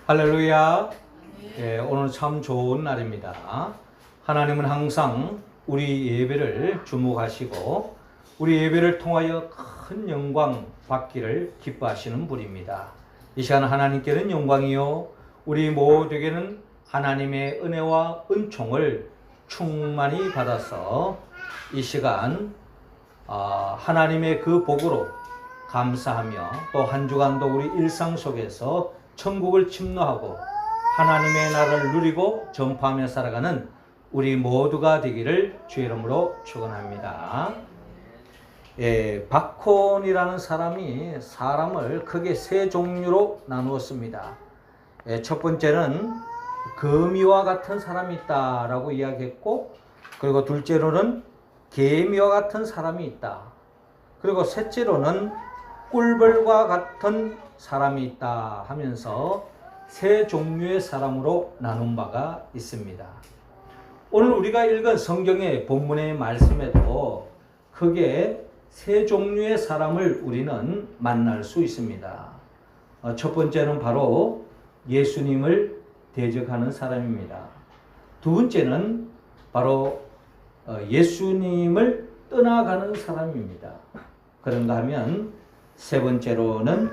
할렐루야. 예, 오늘 참 좋은 날입니다. 하나님은 항상 우리 예배를 주목하시고 우리 예배를 통하여 큰 영광 받기를 기뻐하시는 분입니다. 이 시간 하나님께는 영광이요 우리 모두에게는 하나님의 은혜와 은총을 충만히 받아서 이 시간 하나님의 그 복으로 감사하며 또 한 주간도 우리 일상 속에서 천국을 침노하고 하나님의 나라를 누리고 전파하며 살아가는 우리 모두가 되기를 주의 이름으로 축원합니다. 박혼이라는 사람이 사람을 크게 세 종류로 나누었습니다. 첫 번째는 거미와 같은 사람이 있다라고 이야기했고, 그리고 둘째로는 개미와 같은 사람이 있다. 그리고 셋째로는 꿀벌과 같은 사람이 있다 하면서 세 종류의 사람으로 나눈 바가 있습니다. 오늘 우리가 읽은 성경의 본문의 말씀에도 크게 세 종류의 사람을 우리는 만날 수 있습니다. 첫 번째는 바로 예수님을 대적하는 사람입니다. 두 번째는 바로 예수님을 떠나가는 사람입니다. 그런가 하면 세 번째로는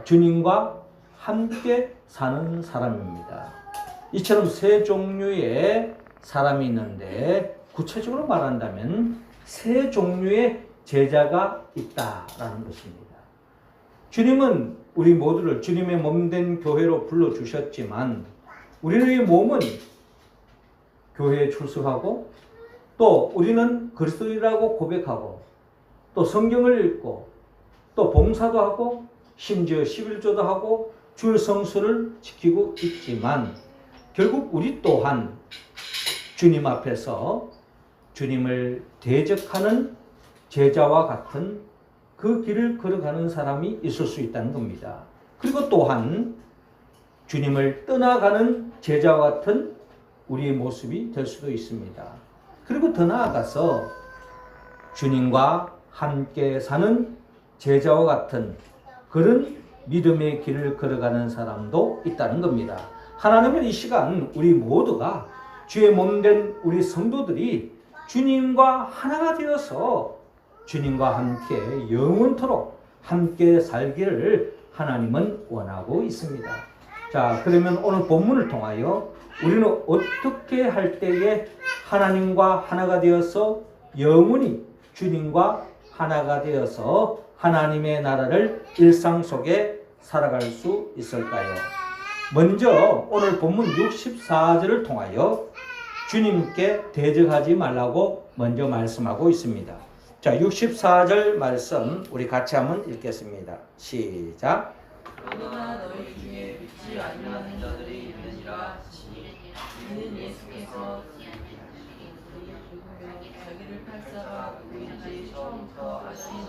주님과 함께 사는 사람입니다. 이처럼 세 종류의 사람이 있는데 구체적으로 말한다면 세 종류의 제자가 있다라는 것입니다. 주님은 우리 모두를 주님의 몸된 교회로 불러주셨지만 우리의 몸은 교회에 출석하고 또 우리는 그리스도인이라고 고백하고 또 성경을 읽고 또 봉사도 하고 심지어 11조도 하고 주의 성수를 지키고 있지만 결국 우리 또한 주님 앞에서 주님을 대적하는 제자와 같은 그 길을 걸어가는 사람이 있을 수 있다는 겁니다. 그리고 또한 주님을 떠나가는 제자와 같은 우리의 모습이 될 수도 있습니다. 그리고 더 나아가서 주님과 함께 사는 제자와 같은 그런 믿음의 길을 걸어가는 사람도 있다는 겁니다. 하나님은 이 시간 우리 모두가 주의 몸된 우리 성도들이 주님과 하나가 되어서 주님과 함께 영원토록 함께 살기를 하나님은 원하고 있습니다. 자, 그러면 오늘 본문을 통하여 우리는 어떻게 할 때에 하나님과 하나가 되어서 영원히 주님과 하나가 되어서 하나님의 나라를 일상 속에 살아갈 수 있을까요? 먼저 오늘 본문 64절을 통하여 주님께 대적하지 말라고 먼저 말씀하고 있습니다. 자, 64절 말씀 우리 같이 한번 읽겠습니다. 시작. 그러나 너희 중에 믿지 아니하는 자들이 있느니라. 이는 예수께서 자기를 팔 자가 누구인지 처음부터 아시니라.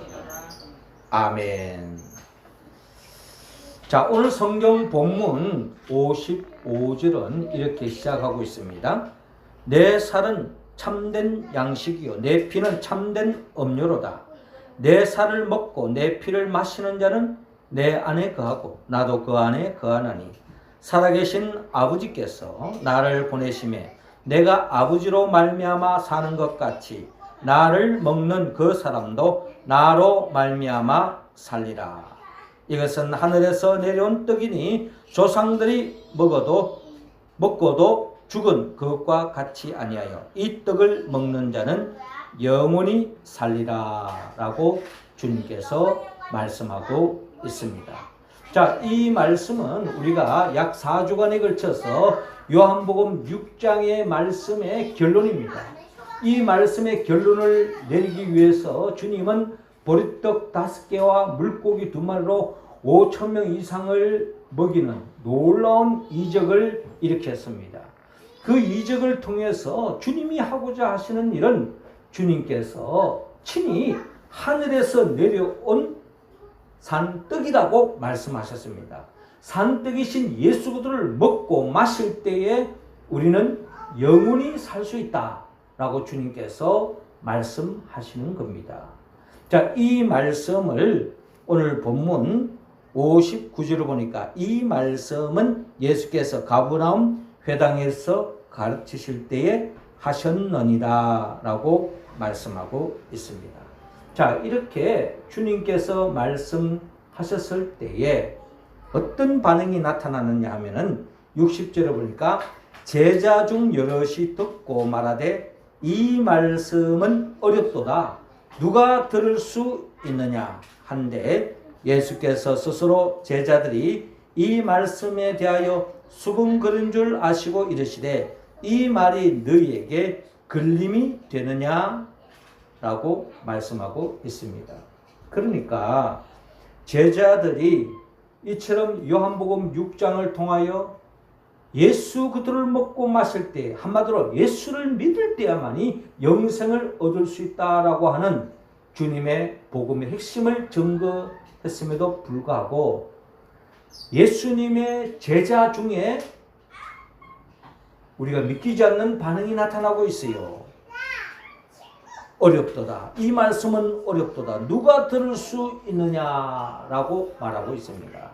아멘. 자, 오늘 성경 본문 55절은 이렇게 시작하고 있습니다. 내 살은 참된 양식이요 내 피는 참된 음료로다. 내 살을 먹고 내 피를 마시는 자는 내 안에 거하고 나도 그 안에 거하나니 살아계신 아버지께서 나를 보내심에 내가 아버지로 말미암아 사는 것 같이 나를 먹는 그 사람도 나로 말미암아 살리라. 이것은 하늘에서 내려온 떡이니 조상들이 먹고도 죽은 그것과 같이 아니하여 이 떡을 먹는 자는 영원히 살리라 라고 주님께서 말씀하고 있습니다. 자, 이 말씀은 우리가 약 4주간에 걸쳐서 요한복음 6장의 말씀의 결론입니다. 이 말씀의 결론을 내리기 위해서 주님은 보리떡 5개와 물고기 2마리로 5,000명 이상을 먹이는 놀라운 이적을 일으켰습니다. 그 이적을 통해서 주님이 하고자 하시는 일은 주님께서 친히 하늘에서 내려온 산떡이라고 말씀하셨습니다. 산떡이신 예수 그리스도를 먹고 마실 때에 우리는 영원히 살 수 있다라고 주님께서 말씀하시는 겁니다. 자, 이 말씀을 오늘 본문 59절을 보니까 이 말씀은 예수께서 가버나움 회당에서 가르치실 때에 하셨느니라 라고 말씀하고 있습니다. 자, 이렇게 주님께서 말씀하셨을 때에 어떤 반응이 나타나느냐 하면은 60절에 보니까 제자 중 여럿이 듣고 말하되 이 말씀은 어렵도다. 누가 들을 수 있느냐 한데 예수께서 스스로 제자들이 이 말씀에 대하여 수긍거린 줄 아시고 이르시되 이 말이 너희에게 걸림이 되느냐 라고 말씀하고 있습니다. 그러니까 제자들이 이처럼 요한복음 6장을 통하여 예수 그들을 먹고 마실 때, 한마디로 예수를 믿을 때야만이 영생을 얻을 수 있다라고 하는 주님의 복음의 핵심을 증거했음에도 불구하고 예수님의 제자 중에 우리가 믿기지 않는 반응이 나타나고 있어요. 어렵도다. 이 말씀은 어렵도다. 누가 들을 수 있느냐라고 말하고 있습니다.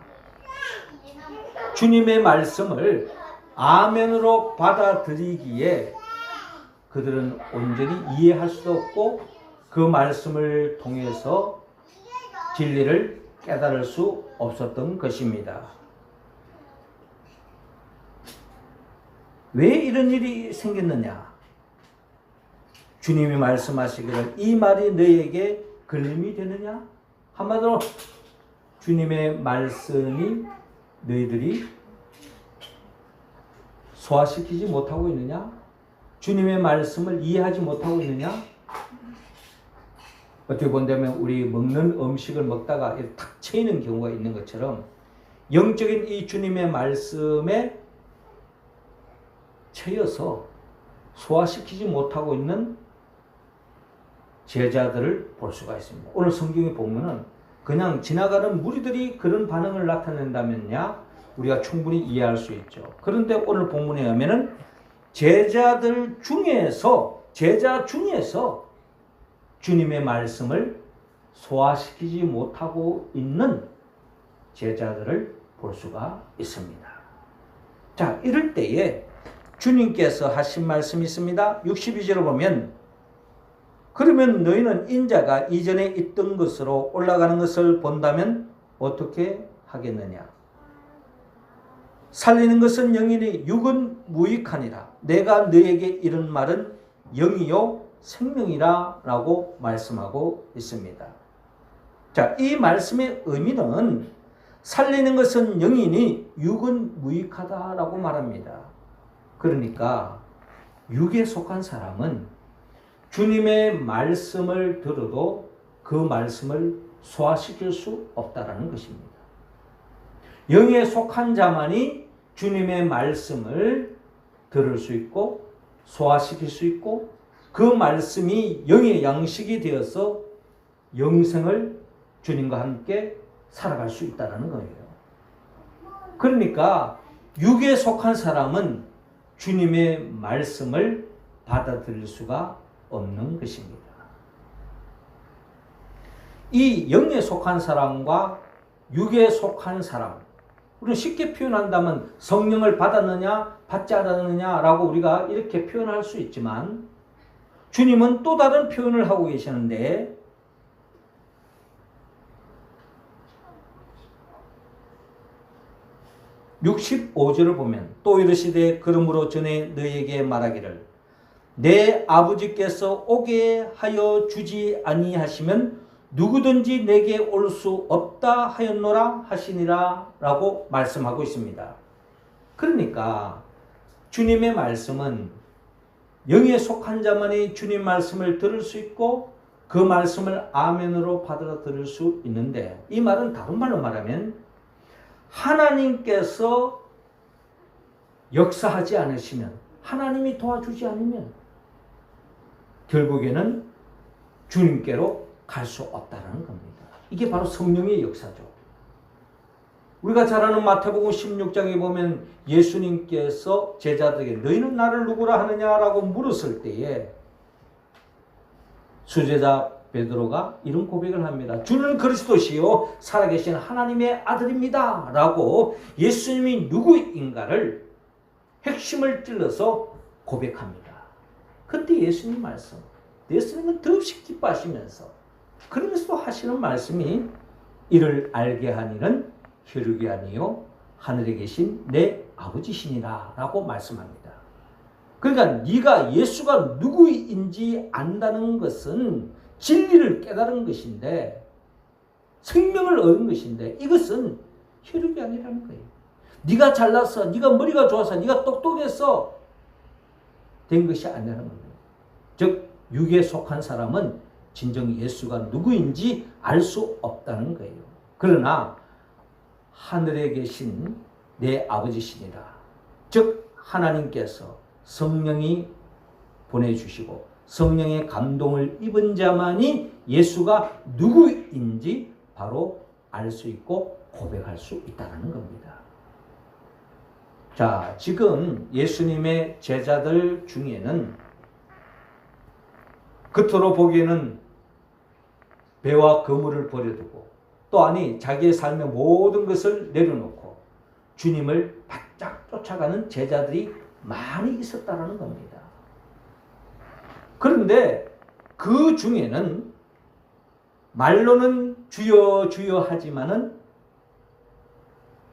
주님의 말씀을 아멘으로 받아들이기에 그들은 온전히 이해할 수도 없고 그 말씀을 통해서 진리를 깨달을 수 없었던 것입니다. 왜 이런 일이 생겼느냐? 주님이 말씀하시기를 이 말이 너에게 걸림이 되느냐? 한마디로 주님의 말씀이 너희들이 소화시키지 못하고 있느냐? 주님의 말씀을 이해하지 못하고 있느냐? 어떻게 본다면 우리 먹는 음식을 먹다가 탁 채이는 경우가 있는 것처럼 영적인 이 주님의 말씀에 채여서 소화시키지 못하고 있는 제자들을 볼 수가 있습니다. 오늘 성경에 보면은 그냥 지나가는 무리들이 그런 반응을 나타낸다면야 우리가 충분히 이해할 수 있죠. 그런데 오늘 본문에 의하면은 제자 중에서 주님의 말씀을 소화시키지 못하고 있는 제자들을 볼 수가 있습니다. 자, 이럴 때에 주님께서 하신 말씀이 있습니다. 62절을 보면 그러면 너희는 인자가 이전에 있던 것으로 올라가는 것을 본다면 어떻게 하겠느냐? 살리는 것은 영이니 육은 무익하니라. 내가 너에게 이런 말은 영이요 생명이라 라고 말씀하고 있습니다. 자, 이 말씀의 의미는 살리는 것은 영이니 육은 무익하다라고 말합니다. 그러니까 육에 속한 사람은 주님의 말씀을 들어도 그 말씀을 소화시킬 수 없다라는 것입니다. 영에 속한 자만이 주님의 말씀을 들을 수 있고 소화시킬 수 있고 그 말씀이 영의 양식이 되어서 영생을 주님과 함께 살아갈 수 있다는 거예요. 그러니까 육에 속한 사람은 주님의 말씀을 받아들일 수가 없는 것입니다. 이 영에 속한 사람과 육에 속한 사람, 우리는 쉽게 표현한다면 성령을 받았느냐 받지 않았느냐라고 우리가 이렇게 표현할 수 있지만 주님은 또 다른 표현을 하고 계시는데 (65절을) 보면 또 이르시되 그러므로 전에 너희에게 말하기를 내 아버지께서 오게 하여 주지 아니하시면 누구든지 내게 올 수 없다 하였노라 하시니라 라고 말씀하고 있습니다. 그러니까 주님의 말씀은 영에 속한 자만이 주님 말씀을 들을 수 있고 그 말씀을 아멘으로 받아들일 수 있는데 이 말은 다른 말로 말하면 하나님께서 역사하지 않으시면 하나님이 도와주지 않으면 결국에는 주님께로 갈 수 없다는 겁니다. 이게 바로 성령의 역사죠. 우리가 잘 아는 마태복음 16장에 보면 예수님께서 제자들에게 너희는 나를 누구라 하느냐라고 물었을 때에 수제자 베드로가 이런 고백을 합니다. 주는 그리스도시요 살아계신 하나님의 아들입니다 라고 예수님이 누구인가를 핵심을 찔러서 고백합니다. 그때 예수님 말씀, 예수님은 더없이 기뻐하시면서 그러면서도 하시는 말씀이 이를 알게 하니는 혈육이 아니요 하늘에 계신 내 아버지시니라 라고 말씀합니다. 그러니까 네가 예수가 누구인지 안다는 것은 진리를 깨달은 것인데, 생명을 얻은 것인데, 이것은 혈육이 아니라는 거예요. 네가 잘나서, 네가 머리가 좋아서, 네가 똑똑해서 된 것이 아니라는 겁니다. 즉 육에 속한 사람은 진정 예수가 누구인지 알 수 없다는 거예요. 그러나 하늘에 계신 내 아버지시니라, 즉 하나님께서 성령이 보내주시고 성령의 감동을 입은 자만이 예수가 누구인지 바로 알 수 있고 고백할 수 있다는 겁니다. 자, 지금 예수님의 제자들 중에는 겉으로 보기에는 배와 거물을 버려두고 또 아니 자기의 삶의 모든 것을 내려놓고 주님을 바짝 쫓아가는 제자들이 많이 있었다는 겁니다. 그런데 그 중에는 말로는 주여 주여 하지만은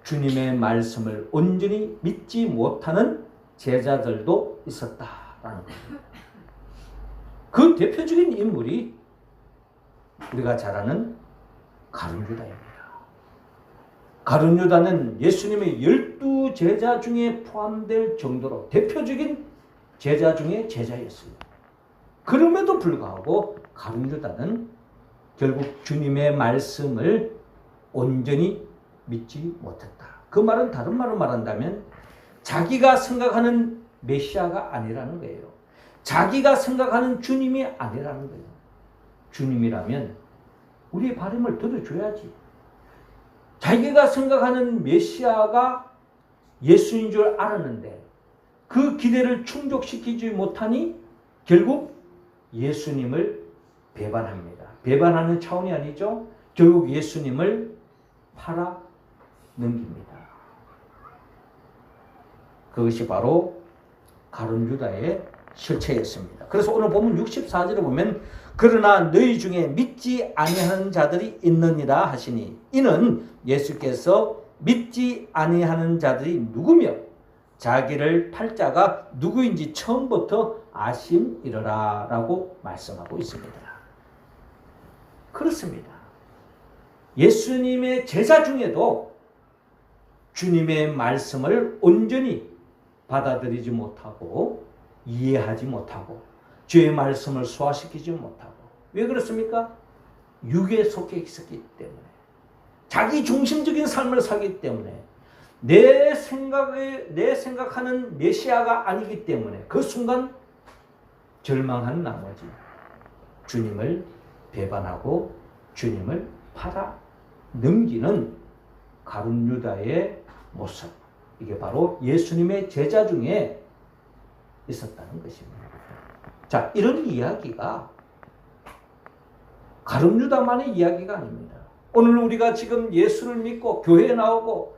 주님의 말씀을 온전히 믿지 못하는 제자들도 있었다라는 겁니다. 그 대표적인 인물이 우리가 잘 아는 가룟유다입니다. 가룟유다는 예수님의 12제자 중에 포함될 정도로 대표적인 제자 중에 제자였습니다. 그럼에도 불구하고 가룟유다는 결국 주님의 말씀을 온전히 믿지 못했다. 그 말은 다른 말로 말한다면 자기가 생각하는 메시아가 아니라는 거예요. 자기가 생각하는 주님이 아니라는 거예요. 주님이라면 우리의 바람을 들어줘야지. 자기가 생각하는 메시아가 예수인 줄 알았는데 그 기대를 충족시키지 못하니 결국 예수님을 배반합니다. 배반하는 차원이 아니죠. 결국 예수님을 팔아 넘깁니다. 그것이 바로 가룟유다의 실체였습니다. 그래서 오늘 보면 64절에 보면 그러나 너희 중에 믿지 아니하는 자들이 있느니라 하시니 이는 예수께서 믿지 아니하는 자들이 누구며 자기를 팔 자가 누구인지 처음부터 아심이러라 라고 말씀하고 있습니다. 그렇습니다. 예수님의 제자 중에도 주님의 말씀을 온전히 받아들이지 못하고 이해하지 못하고 주의 말씀을 소화시키지 못하고 왜 그렇습니까? 육에 속해 있었기 때문에 자기 중심적인 삶을 살기 때문에 내 생각하는 메시아가 아니기 때문에 그 순간 절망한 나머지 주님을 배반하고 주님을 팔아 넘기는 가룟유다의 모습, 이게 바로 예수님의 제자 중에 있었다는 것입니다. 자, 이런 이야기가 가룟유다만의 이야기가 아닙니다. 오늘 우리가 지금 예수를 믿고 교회에 나오고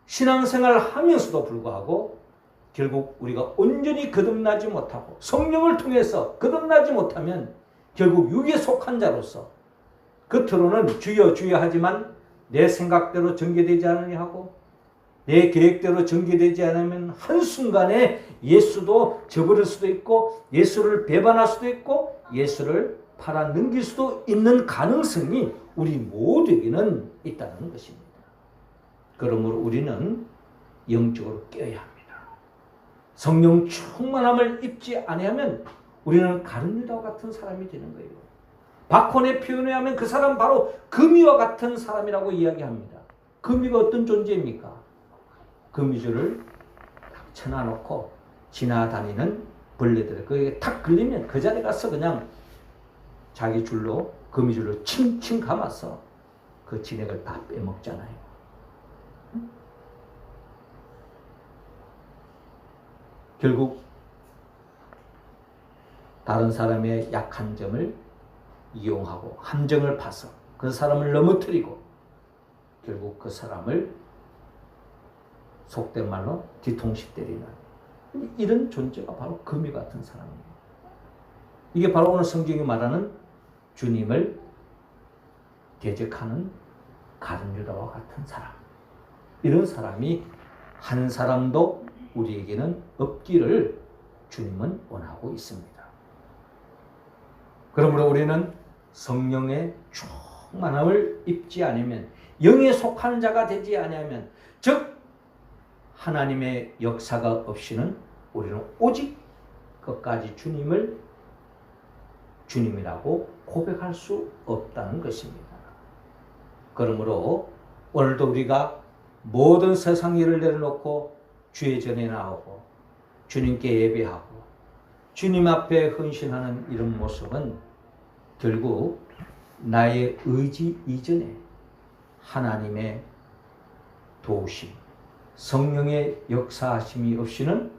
신앙생활을 하면서도 불구하고 결국 우리가 온전히 거듭나지 못하고 성령을 통해서 거듭나지 못하면 결국 육에 속한 자로서 겉으로는 주여 주여 하지만 내 생각대로 전개되지 않으냐 하고 내 계획대로 전개되지 않으면 한순간에 예수도 저버릴 수도 있고 예수를 배반할 수도 있고 예수를 팔아 넘길 수도 있는 가능성이 우리 모두에게는 있다는 것입니다. 그러므로 우리는 영적으로 깨어야 합니다. 성령 충만함을 입지 아니하면 우리는 가룟유다와 같은 사람이 되는 거예요. 박헌의 표현에 하면 그 사람 바로 거미와 같은 사람이라고 이야기합니다. 거미가 어떤 존재입니까? 거미줄을 탁 쳐놔놓고 지나다니는 벌레들, 거기에 탁 걸리면 그 자리에 가서 그냥 자기 줄로 거미줄로 칭칭 감아서 그 진액을 다 빼먹잖아요. 결국 다른 사람의 약한 점을 이용하고 함정을 파서 그 사람을 넘어뜨리고 결국 그 사람을 속된 말로 뒤통수 때리는 이런 존재가 바로 거미 같은 사람입니다. 이게 바로 오늘 성경이 말하는 주님을 대적하는 가룟 유다와 같은 사람. 이런 사람이 한 사람도 우리에게는 없기를 주님은 원하고 있습니다. 그러므로 우리는 성령의 충만함을 입지 않으면, 영에 속한 자가 되지 아니하면, 즉 하나님의 역사가 없이는 우리는 오직 끝까지 주님을 주님이라고 고백할 수 없다는 것입니다. 그러므로 오늘도 우리가 모든 세상 일을 내려놓고 주의 전에 나오고 주님께 예배하고 주님 앞에 헌신하는 이런 모습은 결국 나의 의지 이전에 하나님의 도우심, 성령의 역사하심이 없이는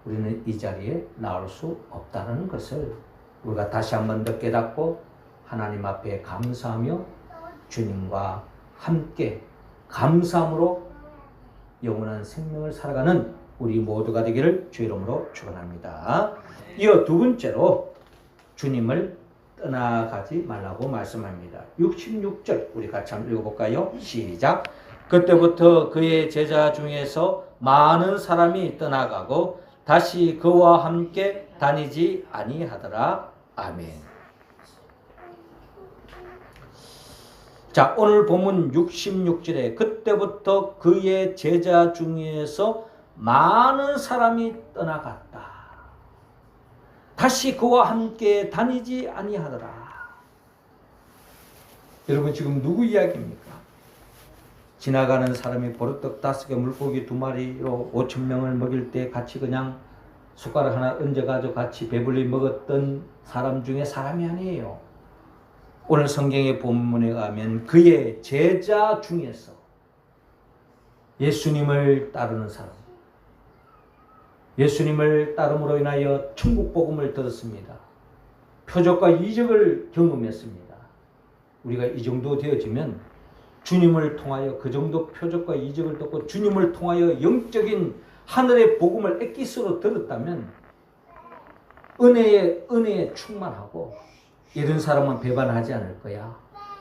우리는 이 자리에 나올 수 없다는 것을 우리가 다시 한번 더 깨닫고 하나님 앞에 감사하며 주님과 함께 감사함으로 영원한 생명을 살아가는 우리 모두가 되기를 주의 이름으로 축원합니다. 이어 두 번째로 주님을 떠나가지 말라고 말씀합니다. 66절 우리 같이 한번 읽어볼까요? 시작. 그때부터 그의 제자 중에서 많은 사람이 떠나가고 다시 그와 함께 다니지 아니하더라. 아멘. 자, 오늘 본문 66절에 그때부터 그의 제자 중에서 많은 사람이 떠나갔다. 다시 그와 함께 다니지 아니하더라. 여러분 지금 누구 이야기입니까? 지나가는 사람이 보르떡 5개 물고기 2마리로 5,000명을 먹일 때 같이 그냥 숟가락 하나 얹어가지고 같이 배불리 먹었던 사람 중에 사람이 아니에요. 오늘 성경의 본문에 가면 그의 제자 중에서 예수님을 따르는 사람, 예수님을 따름으로 인하여 천국 복음을 들었습니다. 표적과 이적을 경험했습니다. 우리가 이 정도 되어지면 주님을 통하여 그 정도 표적과 이적을 듣고 주님을 통하여 영적인 하늘의 복음을 엑기스로 들었다면 은혜에 충만하고 이런 사람은 배반하지 않을 거야.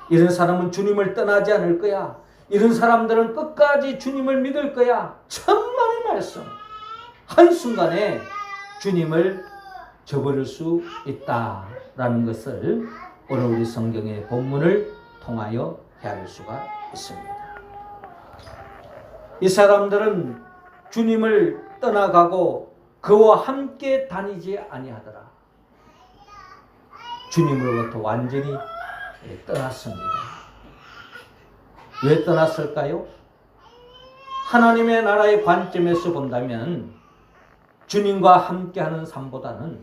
이런 사람은 주님을 떠나지 않을 거야. 이런 사람들은 끝까지 주님을 믿을 거야. 천만의 말씀. 한순간에 주님을 저버릴 수 있다라는 것을 오늘 우리 성경의 본문을 통하여 헤아릴 수가 있습니다. 이 사람들은 주님을 떠나가고 그와 함께 다니지 아니하더라. 주님으로부터 완전히 떠났습니다. 왜 떠났을까요? 하나님의 나라의 관점에서 본다면 주님과 함께하는 삶보다는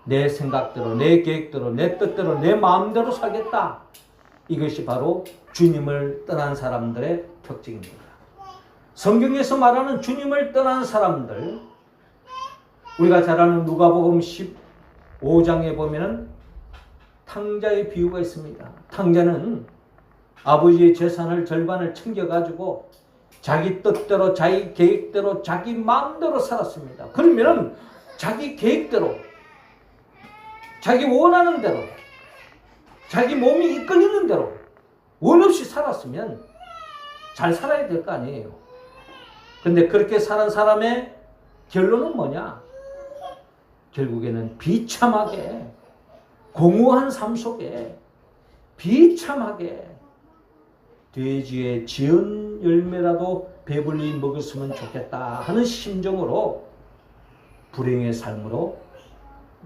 내 생각대로, 내 계획대로, 내 뜻대로, 내 마음대로 살겠다. 이것이 바로 주님을 떠난 사람들의 특징입니다. 성경에서 말하는 주님을 떠난 사람들, 우리가 잘 아는 누가복음 15장에 보면은 탕자의 비유가 있습니다. 탕자는 아버지의 재산을 절반을 챙겨가지고 자기 뜻대로, 자기 계획대로, 자기 마음대로 살았습니다. 그러면은 자기 계획대로, 자기 원하는 대로, 자기 몸이 이끌리는 대로 원 없이 살았으면 잘 살아야 될 거 아니에요. 근데 그렇게 사는 사람의 결론은 뭐냐? 결국에는 비참하게, 공허한 삶 속에 비참하게 돼지의 지은 열매라도 배불리 먹었으면 좋겠다 하는 심정으로 불행의 삶으로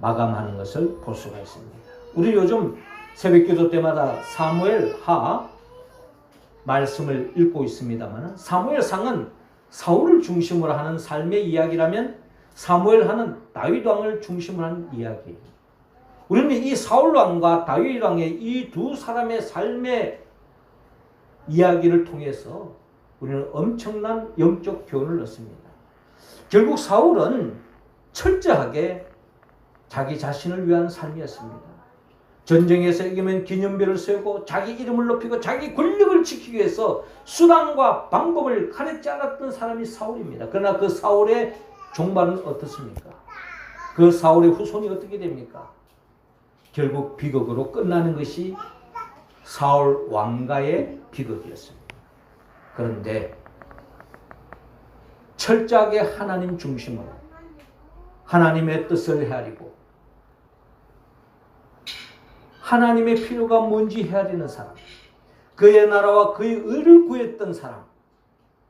마감하는 것을 볼 수가 있습니다. 우리 요즘 새벽기도 때마다 사무엘하 말씀을 읽고 있습니다만 사무엘상은 사울을 중심으로 하는 삶의 이야기라면 사무엘하는 다윗왕을 중심으로 하는 이야기예요. 우리는 이 사울왕과 다윗왕의 이 두 사람의 삶의 이야기를 통해서 우리는 엄청난 영적 교훈을 얻습니다. 결국 사울은 철저하게 자기 자신을 위한 삶이었습니다. 전쟁에서 이기면 기념비를 세우고 자기 이름을 높이고 자기 권력을 지키기 위해서 수단과 방법을 가리지 않았던 사람이 사울입니다. 그러나 그 사울의 종말은 어떻습니까? 그 사울의 후손이 어떻게 됩니까? 결국 비극으로 끝나는 것이 사울 왕가의 비극이었습니다. 그런데 철저하게 하나님 중심으로 하나님의 뜻을 헤아리고 하나님의 필요가 뭔지 헤아리는 사람, 그의 나라와 그의 의를 구했던 사람,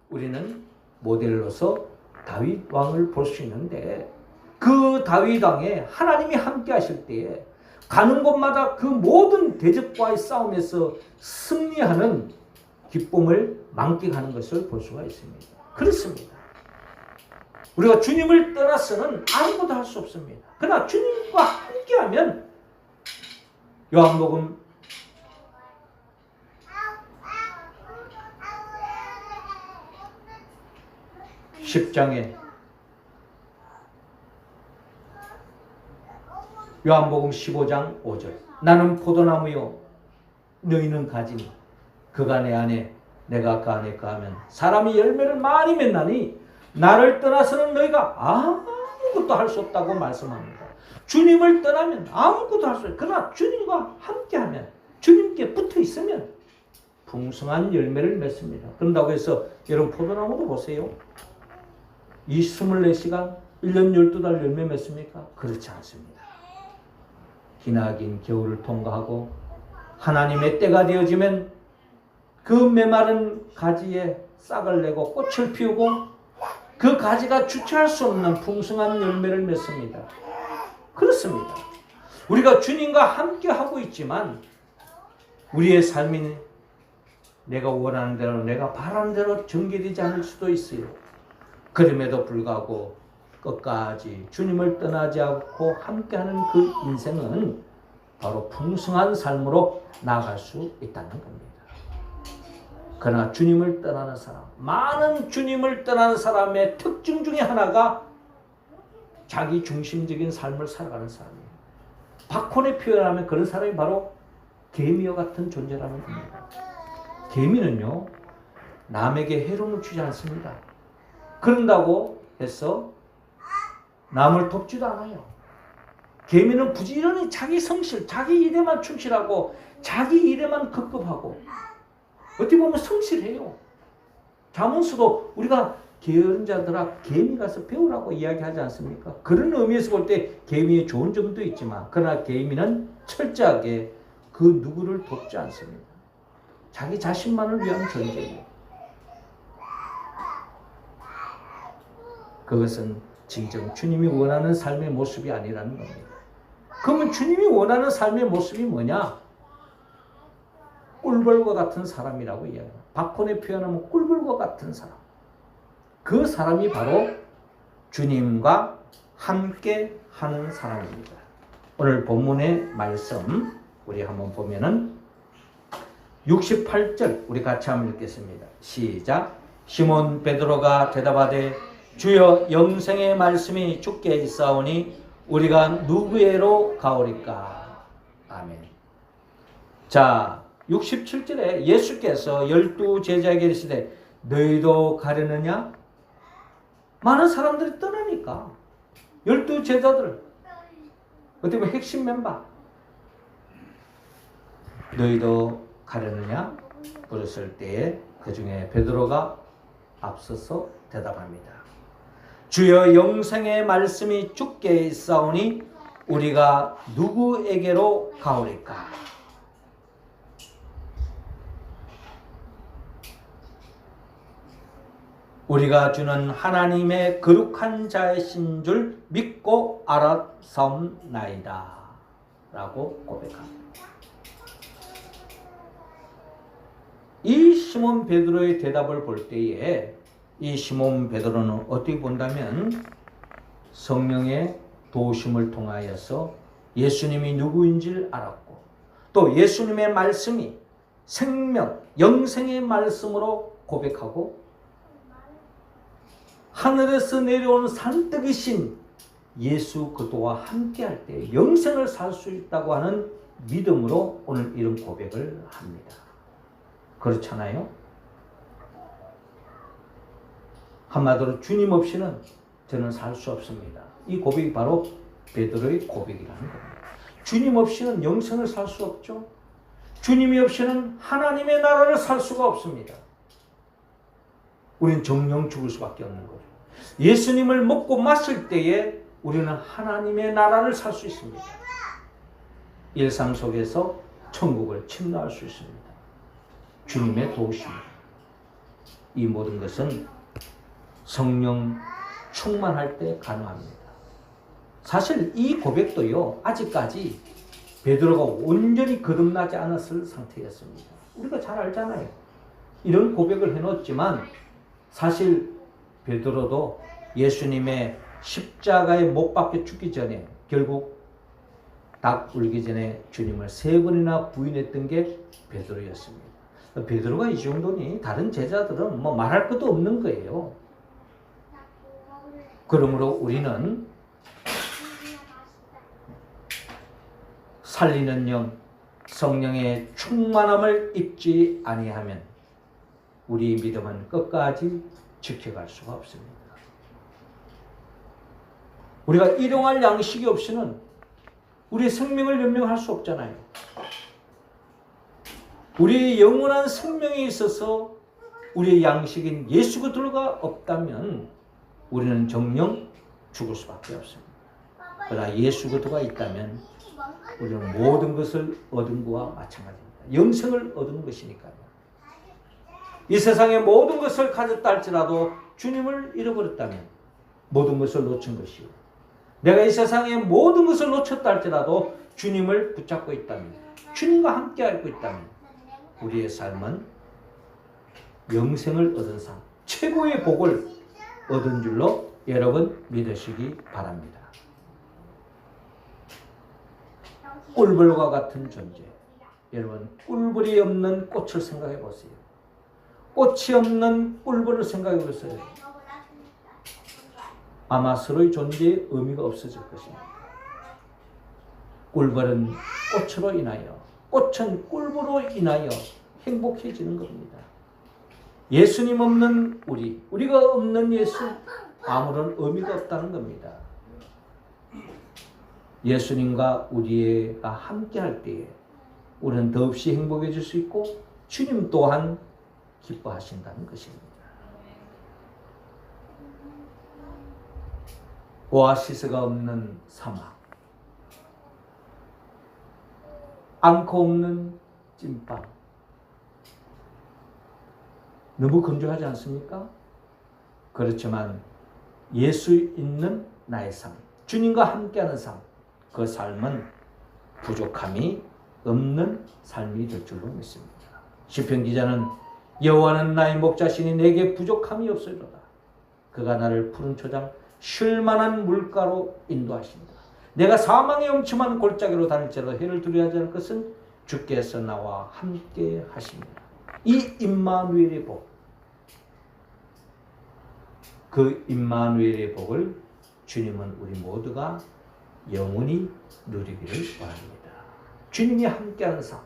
우리는 모델로서 다윗 왕을 볼 수 있는데 그 다윗 왕에 하나님이 함께 하실 때에 가는 곳마다 그 모든 대적과의 싸움에서 승리하는 기쁨을 만끽하는 것을 볼 수가 있습니다. 그렇습니다. 우리가 주님을 떠나서는 아무것도 할 수 없습니다. 그러나 주님과 함께하면 요한복음 10장에 요한복음 15장 5절 나는 포도나무요 너희는 가지니 그가 내 안에 내가 그 안에 거하면 사람이 열매를 많이 맺나니 나를 떠나서는 너희가 아무것도 할 수 없다고 말씀합니다. 주님을 떠나면 아무것도 할 수 없어요. 그러나 주님과 함께하면 주님께 붙어 있으면 풍성한 열매를 맺습니다. 그런다고 해서 여러분 포도나무도 보세요. 이 24시간 1년 12달 열매 맺습니까? 그렇지 않습니다. 기나긴 겨울을 통과하고 하나님의 때가 되어지면 그 메마른 가지에 싹을 내고 꽃을 피우고 그 가지가 주체할 수 없는 풍성한 열매를 맺습니다. 그렇습니다. 우리가 주님과 함께 하고 있지만 우리의 삶이 내가 원하는 대로 내가 바라는 대로 전개되지 않을 수도 있어요. 그럼에도 불구하고 끝까지 주님을 떠나지 않고 함께하는 그 인생은 바로 풍성한 삶으로 나아갈 수 있다는 겁니다. 그러나 주님을 떠나는 사람, 많은 주님을 떠나는 사람의 특징 중에 하나가 자기 중심적인 삶을 살아가는 사람이에요. 박혼에 표현하면 그런 사람이 바로 개미와 같은 존재라는 겁니다. 개미는요, 남에게 해로움을 주지 않습니다. 그런다고 해서 남을 돕지도 않아요. 개미는 부지런히 자기 성실, 자기 일에만 충실하고 자기 일에만 급급하고 어떻게 보면 성실해요. 잠언서도 우리가 게으른 자들아 개미 가서 배우라고 이야기하지 않습니까? 그런 의미에서 볼 때 개미의 좋은 점도 있지만 그러나 개미는 철저하게 그 누구를 돕지 않습니다. 자기 자신만을 위한 존재예요. 그것은 진정 주님이 원하는 삶의 모습이 아니라는 겁니다. 그러면 주님이 원하는 삶의 모습이 뭐냐? 꿀벌과 같은 사람이라고 이야기합니다. 박혼에 표현하면 꿀벌과 같은 사람. 그 사람이 바로 주님과 함께 하는 사람입니다. 오늘 본문의 말씀 우리 한번 보면은 68절 우리 같이 한번 읽겠습니다. 시작. 시몬 베드로가 대답하되 주여 영생의 말씀이 주께 있사오니 우리가 누구에로 가오리까? 아멘. 자, 67절에 예수께서 12 제자에게 이르시되 너희도 가려느냐? 많은 사람들이 떠나니까 12 제자들 어떻게 보면 핵심 멤버 너희도 가려느냐? 물었을 때에 그 중에 베드로가 앞서서 대답합니다. 주여 영생의 말씀이 주께 있사오니 우리가 누구에게로 가오리까? 우리가 주는 하나님의 거룩한 자이신 줄 믿고 알았사옵나이다 라고 고백합니다. 이 시몬 베드로의 대답을 볼 때에 이 시몬 베드로는 어떻게 본다면 성령의 도우심을 통하여서 예수님이 누구인지를 알았고 또 예수님의 말씀이 생명, 영생의 말씀으로 고백하고 하늘에서 내려온 산뜻이신 예수 그리스도와 함께할 때 영생을 살 수 있다고 하는 믿음으로 오늘 이런 고백을 합니다. 그렇잖아요? 한마디로 주님 없이는 저는 살 수 없습니다. 이 고백이 바로 베드로의 고백이라는 겁니다. 주님 없이는 영생을 살 수 없죠. 주님이 없이는 하나님의 나라를 살 수가 없습니다. 우리는 정령 죽을 수밖에 없는 거죠. 예수님을 먹고 마실 때에 우리는 하나님의 나라를 살 수 있습니다. 일상 속에서 천국을 침노할 수 있습니다. 주님의 도우심. 이 모든 것은 성령 충만할 때 가능합니다. 사실 이 고백도요, 아직까지 베드로가 온전히 거듭나지 않았을 상태였습니다. 우리가 잘 알잖아요. 이런 고백을 해놓지만 사실 베드로도 예수님의 십자가에 못 박혀 죽기 전에 결국 닭 울기 전에 주님을 3번이나 부인했던 게 베드로였습니다. 베드로가 이 정도니 다른 제자들은 뭐 말할 것도 없는 거예요. 그러므로 우리는 살리는 영, 성령의 충만함을 입지 아니하면 우리 믿음은 끝까지 지켜갈 수가 없습니다. 우리가 일용할 양식이 없이는 우리의 생명을 연명할 수 없잖아요. 우리의 영원한 생명에 있어서 우리의 양식인 예수 그리스도가 없다면 우리는 정녕 죽을 수밖에 없습니다. 그러나 예수 그리스도가 있다면 우리는 모든 것을 얻은 것과 마찬가지입니다. 영생을 얻은 것이니까요. 이 세상의 모든 것을 가졌다 할지라도 주님을 잃어버렸다면 모든 것을 놓친 것이요. 내가 이 세상의 모든 것을 놓쳤다 할지라도 주님을 붙잡고 있다면, 주님과 함께 알고 있다면 우리의 삶은 영생을 얻은 삶, 최고의 복을 얻은 줄로 여러분 믿으시기 바랍니다. 꿀벌과 같은 존재. 여러분, 꿀벌이 없는 꽃을 생각해 보세요. 꽃이 없는 꿀벌을 생각해 보세요. 아마 서로의 존재의 의미가 없어질 것입니다. 꿀벌은 꽃으로 인하여, 꽃은 꿀벌로 인하여 행복해지는 겁니다. 예수님 없는 우리가 없는 예수, 아무런 의미가 없다는 겁니다. 예수님과 우리가 함께 할 때에 우리는 더없이 행복해질 수 있고 주님 또한 기뻐하신다는 것입니다. 오아시스가 없는 사막, 앙코 없는 찐빵, 너무 건조하지 않습니까? 그렇지만 예수 있는 나의 삶, 주님과 함께하는 삶, 그 삶은 부족함이 없는 삶이 될 줄로 믿습니다. 시편 기자는 여호와는 나의 목자시니 내게 부족함이 없으리로다. 그가 나를 푸른 초장 쉴 만한 물가로 인도하신다. 내가 사망의 엄침한 골짜기로 다닐지라도 해를 두려워하지 않을 것은 주께서 나와 함께 하십니다. 이 임마누엘의 복, 그 임마누엘의 복을 주님은 우리 모두가 영원히 누리기를 바랍니다. 주님이 함께하는 삶,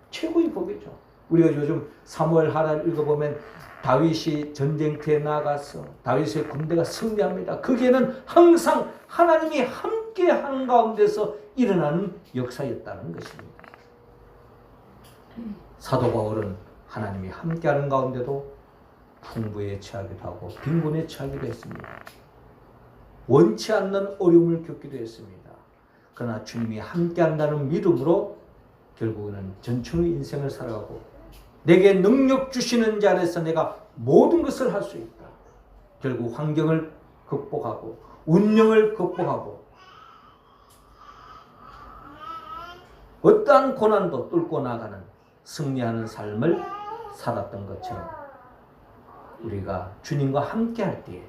최고의 복이죠. 우리가 요즘 사무엘 하라를 읽어보면 다윗이 전쟁터에 나가서 다윗의 군대가 승리합니다. 그게는 항상 하나님이 함께하는 가운데서 일어나는 역사였다는 것입니다. 사도 바울은 하나님이 함께하는 가운데도 풍부에 처하기도 하고 빈곤에 처하기도 했습니다. 원치 않는 어려움을 겪기도 했습니다. 그러나 주님이 함께한다는 믿음으로 결국에는 전천후 인생을 살아가고 내게 능력 주시는 자 안에서 내가 모든 것을 할 수 있다. 결국 환경을 극복하고 운명을 극복하고 어떠한 고난도 뚫고 나가는 승리하는 삶을 살았던 것처럼 우리가 주님과 함께 할 때에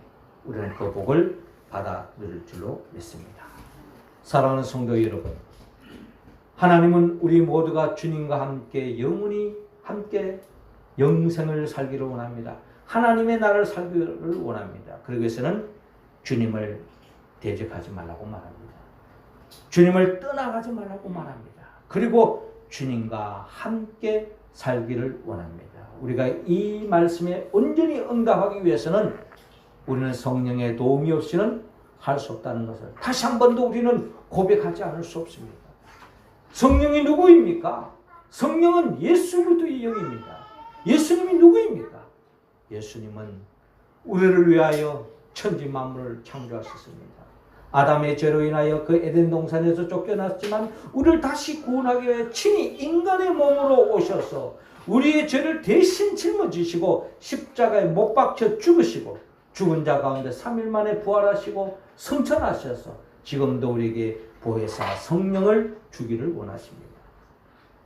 우리는 그 복을 받아 누릴 줄로 믿습니다. 사랑하는 성도 여러분, 하나님은 우리 모두가 주님과 함께 영원히 함께 영생을 살기를 원합니다. 하나님의 나라를 살기를 원합니다. 그러기 위해서는 주님을 대적하지 말라고 말합니다. 주님을 떠나가지 말라고 말합니다. 그리고 주님과 함께 살기를 원합니다. 우리가 이 말씀에 온전히 응답하기 위해서는 우리는 성령의 도움이 없이는 할 수 없다는 것을 다시 한 번 더 우리는 고백하지 않을 수 없습니다. 성령이 누구입니까? 성령은 예수 그리스도의 영입니다. 예수님이 누구입니까? 예수님은 우리를 위하여 천지 만물을 창조하셨습니다. 아담의 죄로 인하여 그 에덴 동산에서 쫓겨났지만 우리를 다시 구원하기 위해 친히 인간의 몸으로 오셔서 우리의 죄를 대신 짊어지시고 십자가에 못 박혀 죽으시고 죽은 자 가운데 3일 만에 부활하시고 승천하셔서 지금도 우리에게 보혜사 성령을 주기를 원하십니다.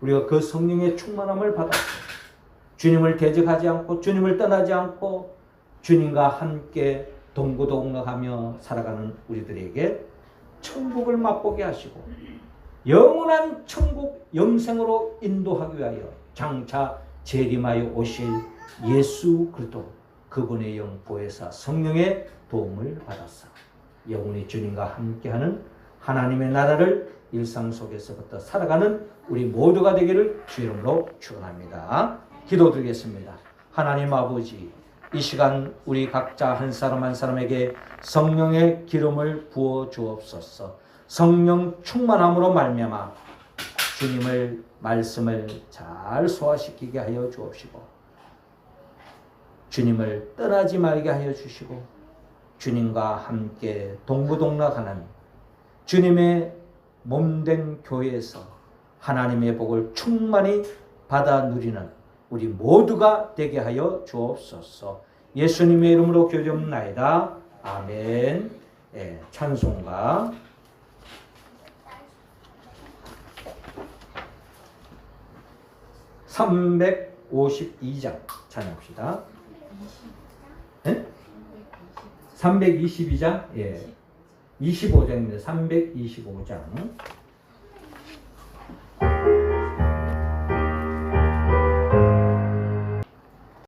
우리가 그 성령의 충만함을 받아서 주님을 대적하지 않고 주님을 떠나지 않고 주님과 함께 동고동락하며 살아가는 우리들에게 천국을 맛보게 하시고 영원한 천국 영생으로 인도하기 위하여 장차 재림하여 오실 예수 그리스도 그분의 영 보혜사 성령의 도움을 받았사 영원히 주님과 함께하는 하나님의 나라를 일상 속에서부터 살아가는 우리 모두가 되기를 주 이름으로 축원합니다. 기도드리겠습니다. 하나님 아버지, 이 시간 우리 각자 한 사람 한 사람에게 성령의 기름을 부어 주옵소서. 성령 충만함으로 말미암아 주님을 말씀을 잘 소화시키게 하여 주옵시고 주님을 떠나지 말게 하여 주시고 주님과 함께 동고동락하는 주님의 몸된 교회에서 하나님의 복을 충만히 받아 누리는 우리 모두가 되게 하여 주옵소서. 예수님의 이름으로 기도드립니다. 아멘. 예, 찬송가 352장 찬양합시다. 322장? 예. 25장입니다. 325장.